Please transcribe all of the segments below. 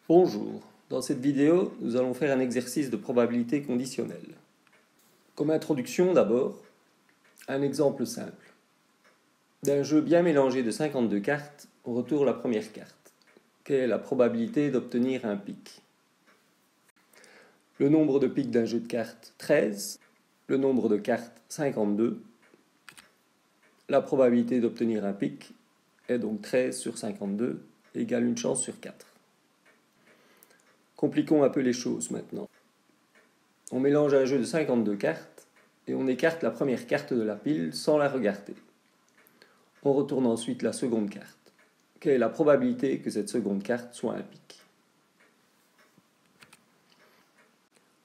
Bonjour, dans cette vidéo, nous allons faire un exercice de probabilité conditionnelle. Comme introduction d'abord, un exemple simple. D'un jeu bien mélangé de 52 cartes, on retourne la première carte. Quelle est la probabilité d'obtenir un pic? Le nombre de pics d'un jeu de cartes, 13. Le nombre de cartes, 52. La probabilité d'obtenir un pic est donc 13 sur 52 égale une chance sur 4. Compliquons un peu les choses maintenant. On mélange un jeu de 52 cartes et on écarte la première carte de la pile sans la regarder. On retourne ensuite la seconde carte. Quelle est la probabilité que cette seconde carte soit un pic?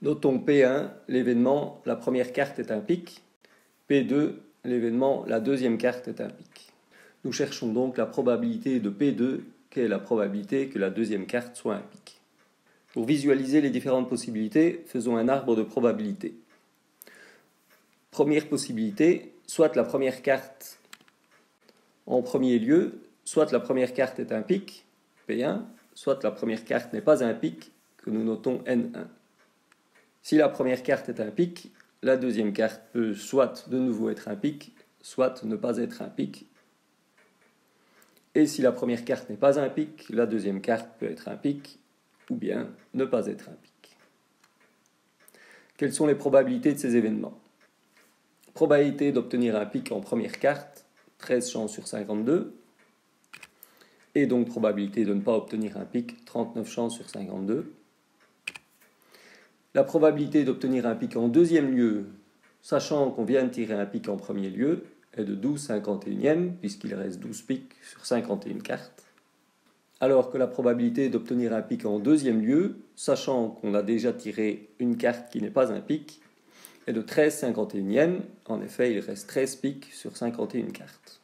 Notons P1, l'événement, la première carte est un pic. P2, l'événement, la deuxième carte est un pic. Nous cherchons donc la probabilité de P2, quelle est la probabilité que la deuxième carte soit un pic. Pour visualiser les différentes possibilités, faisons un arbre de probabilité. Première possibilité, soit la première carte en premier lieu, soit la première carte est un pic, P1, soit la première carte n'est pas un pic, que nous notons N1. Si la première carte est un pic, la deuxième carte peut soit de nouveau être un pic, soit ne pas être un pic. Et si la première carte n'est pas un pic, la deuxième carte peut être un pic, ou bien ne pas être un pic. Quelles sont les probabilités de ces événements? Probabilité d'obtenir un pic en première carte, 13 chances sur 52. Et donc probabilité de ne pas obtenir un pic, 39 chances sur 52. La probabilité d'obtenir un pic en deuxième lieu, sachant qu'on vient de tirer un pic en premier lieu, est de 12/51e, puisqu'il reste 12 pics sur 51 cartes. Alors que la probabilité d'obtenir un pic en deuxième lieu, sachant qu'on a déjà tiré une carte qui n'est pas un pic, est de 13/51e. En effet, il reste 13 pics sur 51 cartes.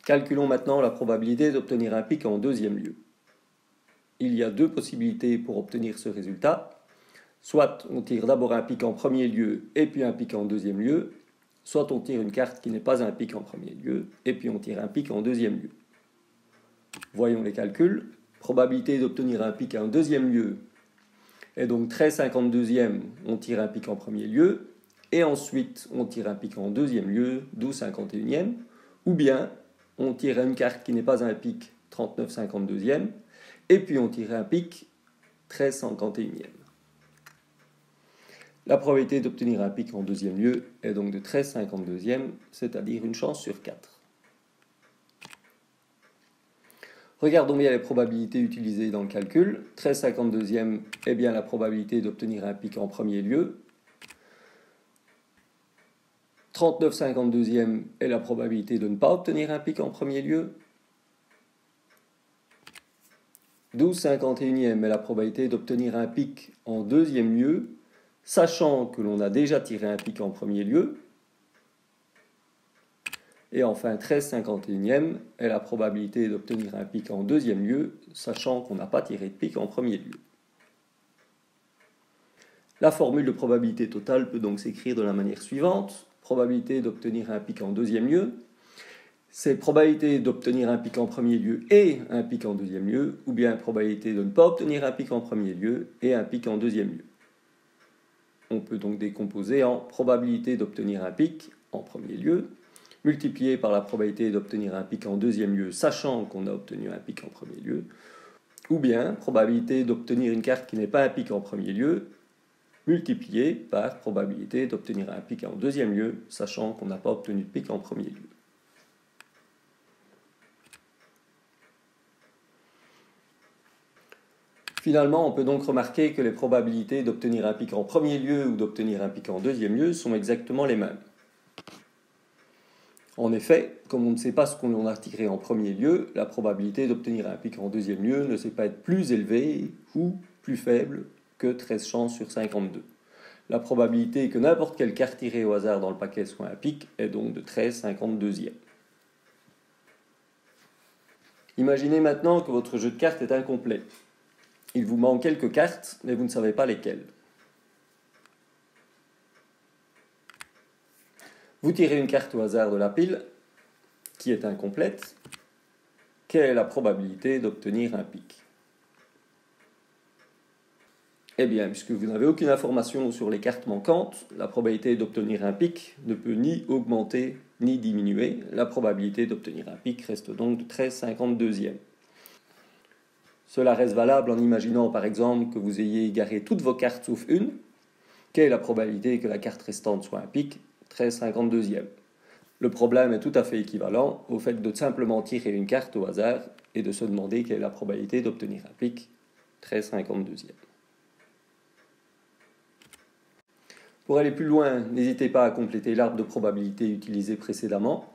Calculons maintenant la probabilité d'obtenir un pic en deuxième lieu. Il y a deux possibilités pour obtenir ce résultat. Soit on tire d'abord un pic en premier lieu et puis un pic en deuxième lieu, soit on tire une carte qui n'est pas un pic en premier lieu et puis on tire un pic en deuxième lieu. Voyons les calculs. Probabilité d'obtenir un pic en deuxième lieu est donc 13/52e, on tire un pic en premier lieu, et ensuite on tire un pic en deuxième lieu, 12/51e, ou bien on tire une carte qui n'est pas un pic, 39/52e, et puis on tire un pic, 13/51e. La probabilité d'obtenir un pic en deuxième lieu est donc de 13/52e, c'est-à-dire une chance sur 4. Regardons bien les probabilités utilisées dans le calcul. 13/52e est bien la probabilité d'obtenir un pic en premier lieu. 39/52e est la probabilité de ne pas obtenir un pic en premier lieu. 12/51e est la probabilité d'obtenir un pic en deuxième lieu, sachant que l'on a déjà tiré un pic en premier lieu. Et enfin, 13/51e est la probabilité d'obtenir un pic en deuxième lieu, sachant qu'on n'a pas tiré de pic en premier lieu. La formule de probabilité totale peut donc s'écrire de la manière suivante. Probabilité d'obtenir un pic en deuxième lieu, c'est probabilité d'obtenir un pic en premier lieu et un pic en deuxième lieu, ou bien probabilité de ne pas obtenir un pic en premier lieu et un pic en deuxième lieu. On peut donc décomposer en probabilité d'obtenir un pic en premier lieu, multiplié par la probabilité d'obtenir un pic en deuxième lieu, sachant qu'on a obtenu un pic en premier lieu, ou bien probabilité d'obtenir une carte qui n'est pas un pic en premier lieu, multiplié par probabilité d'obtenir un pic en deuxième lieu, sachant qu'on n'a pas obtenu de pic en premier lieu. Finalement, on peut donc remarquer que les probabilités d'obtenir un pic en premier lieu ou d'obtenir un pic en deuxième lieu sont exactement les mêmes. En effet, comme on ne sait pas ce qu'on a tiré en premier lieu, la probabilité d'obtenir un pic en deuxième lieu ne sait pas être plus élevée ou plus faible que 13 chances sur 52. La probabilité que n'importe quelle carte tirée au hasard dans le paquet soit un pic est donc de 13/52e. Imaginez maintenant que votre jeu de cartes est incomplet. Il vous manque quelques cartes, mais vous ne savez pas lesquelles. Vous tirez une carte au hasard de la pile, qui est incomplète. Quelle est la probabilité d'obtenir un pic? Eh bien, puisque vous n'avez aucune information sur les cartes manquantes, la probabilité d'obtenir un pic ne peut ni augmenter ni diminuer. La probabilité d'obtenir un pic reste donc de 13/52e. Cela reste valable en imaginant par exemple que vous ayez égaré toutes vos cartes sauf une. Quelle est la probabilité que la carte restante soit un pic? 13/52e. Le problème est tout à fait équivalent au fait de simplement tirer une carte au hasard et de se demander quelle est la probabilité d'obtenir un pic? 13/52e. Pour aller plus loin, n'hésitez pas à compléter l'arbre de probabilité utilisé précédemment.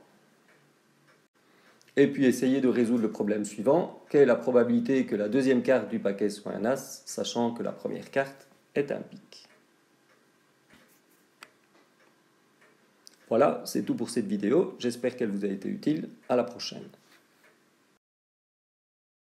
Et puis essayez de résoudre le problème suivant. Quelle est la probabilité que la deuxième carte du paquet soit un as, sachant que la première carte est un pic? Voilà, c'est tout pour cette vidéo. J'espère qu'elle vous a été utile. À la prochaine.